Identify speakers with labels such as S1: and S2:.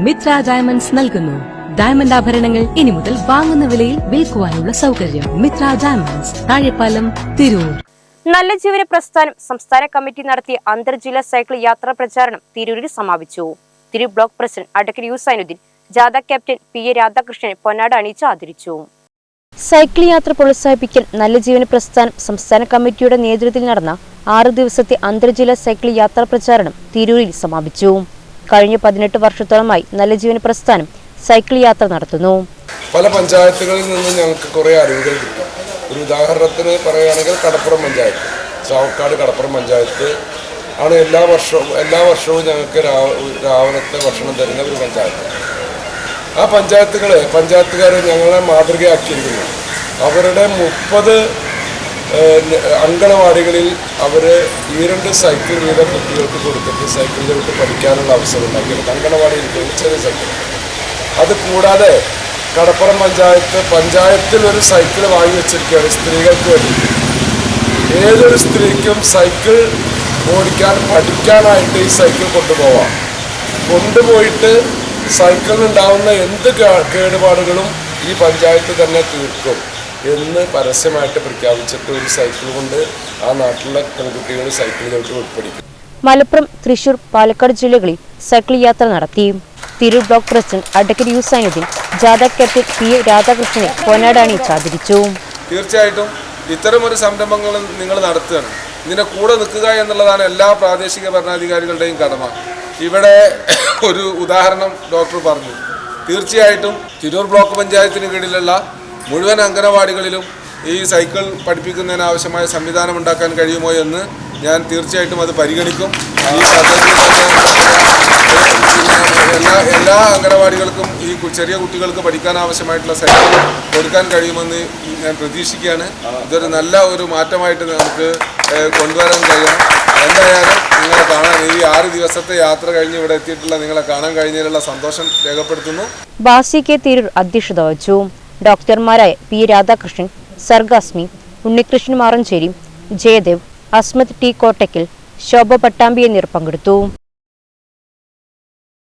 S1: Mitra diamonds നൽകുന്നു diamond ആഭരണങ്ങൾ ഇനി മുതൽ വാങ്ങുന്ന വിലയിൽ വിൽക്കുവാനുള്ള സൗകര്യം. മിത്ര ഡയമണ്ട്സ്, താഴെപ്പാലം, തിരൂർ.
S2: നല്ല ജീവന പ്രസ്ഥാനം സംസ്ഥാന കമ്മിറ്റി നടത്തിയ അന്തർജില്ലാ സൈക്കിൾ യാത്രാ പ്രചാരണം തിരൂരിൽ സമാപിച്ചു. Tirur block president advocate U Zainudheen, ജാഥ ക്യാപ്റ്റൻ പി എ രാധാകൃഷ്ണനെ പൊന്നാട അണിയിച്ച് ആദരിച്ചു. സൈക്കിൾ യാത്ര പ്രോത്സാഹിപ്പിക്കൽ നല്ല ജീവന പ്രസ്ഥാനം സംസ്ഥാന കമ്മിറ്റിയുടെ നേതൃത്വത്തിൽ നടന്ന 6 ദിവസത്തെ അന്തർജില്ലാ സൈക്കിൾ യാത്രാ പ്രചാരണം തിരൂരിൽ സമാപിച്ചു. കഴിഞ്ഞ 18 വർഷത്തോളമായി നല്ല ജീവന പ്രസ്ഥാനം സൈക്കിൾ യാത്ര നടത്തുന്നു.
S3: പല പഞ്ചായത്തുകളിൽ നിന്ന് ഞങ്ങൾക്ക് കുറേ അറിവുകൾ കിട്ടും. ഒരു ഉദാഹരണത്തിന് പറയുകയാണെങ്കിൽ കടപ്പുറം പഞ്ചായത്ത്, ചാവക്കാട് കടപ്പുറം പഞ്ചായത്ത് ആണ് എല്ലാ വർഷവും ഞങ്ങൾക്ക് രാവിലത്തെ ഭക്ഷണം തരുന്ന ഒരു പഞ്ചായത്ത്. ആ പഞ്ചായത്തുകാരെ ഞങ്ങളെ മാതൃകയാക്കിയിരിക്കുന്നു. അവരുടെ 30 അങ്കണവാടികളിൽ അവർ 2 സൈക്കിൾ വീതം കുട്ടികൾക്ക് കൊടുത്തിട്ട് സൈക്കിൾ ചവിട്ട് പഠിക്കാനുള്ള അവസരം ഉണ്ടാക്കിയത്. അങ്കണവാടിയിൽ ചെറിയ സൈക്കിൾ. അത് കൂടാതെ കടപ്പുറം പഞ്ചായത്തിൽ ഒരു സൈക്കിൾ വാങ്ങി വെച്ചിരിക്കുകയാണ് സ്ത്രീകൾക്ക് വേണ്ടി. ഏതൊരു സ്ത്രീക്കും സൈക്കിൾ ഓടിക്കാൻ പഠിക്കാനായിട്ട് ഈ സൈക്കിൾ കൊണ്ടുപോയിട്ട് സൈക്കിളിനുണ്ടാവുന്ന എന്ത് കേടുപാടുകളും ഈ പഞ്ചായത്ത് തന്നെ തീർക്കും എന്ന് പരസ്യമായിട്ട് പ്രഖ്യാപിച്ചിട്ട് ഒരു സൈക്കിൾ കൊണ്ട് ആ നാട്ടിലെ പെൺകുട്ടികൾ സൈക്കിളിലോട്ട് ഉൾപ്പെടുത്തും.
S2: മലപ്പുറം, തൃശൂർ, പാലക്കാട് ജില്ലകളിൽ സൈക്കിൾ യാത്ര നടത്തി. Tirur block president advocate U Zainudheen, ജാഥ ക്യാപ്റ്റൻ പി എ രാധാകൃഷ്ണനെ പൊന്നാട അണിയിച്ച് ആദരിച്ചു.
S3: തീർച്ചയായിട്ടും ഇത്തരമൊരു സംരംഭങ്ങൾ നിങ്ങൾ നടത്തുകയാണ്. ഇതിൻ്റെ കൂടെ നിൽക്കുക എന്നുള്ളതാണ് എല്ലാ പ്രാദേശിക ഭരണാധികാരികളുടെയും കടമ. ഇവിടെ ഒരു ഉദാഹരണം ഡോക്ടർ പറഞ്ഞു. തീർച്ചയായിട്ടും തിരൂർ ബ്ലോക്ക് പഞ്ചായത്തിന് കീഴിലുള്ള മുഴുവൻ അംഗനവാടികളിലും ഈ സൈക്കിൾ പഠിപ്പിക്കുന്നതിന് ആവശ്യമായ സംവിധാനം ഉണ്ടാക്കാൻ കഴിയുമോ എന്ന് ഞാൻ തീർച്ചയായിട്ടും അത് പരിഗണിക്കും. ഈ എല്ലാ അംഗനവാടികൾക്കും ഈ ചെറിയ കുട്ടികൾക്ക് പഠിക്കാൻ ആവശ്യമായിട്ടുള്ള സൈക്കിൾ കൊടുക്കാൻ കഴിയുമെന്ന് ഞാൻ പ്രതീക്ഷിക്കുകയാണ്. ഇതൊരു നല്ല ഒരു മാറ്റമായിട്ട് നമുക്ക് കൊണ്ടുവരാൻ കഴിയണം. എന്തായാലും നിങ്ങളെ കാണാൻ ഈ 6 ദിവസത്തെ യാത്ര കഴിഞ്ഞ് ഇവിടെ എത്തിയിട്ടുള്ള നിങ്ങളെ കാണാൻ കഴിഞ്ഞതിലുള്ള സന്തോഷം രേഖപ്പെടുത്തുന്നു.
S2: ബാസി കെ തിരൂർ അധ്യക്ഷത വഹിച്ചു. ഡോക്ടർമാരായ P A Radhakrishnan, Sargasmi, Unnikrishnan Maranchery, Jayadev, Asmat T Kottakkal, Shobha Pattambi എന്നിവർ പങ്കെടുത്തു.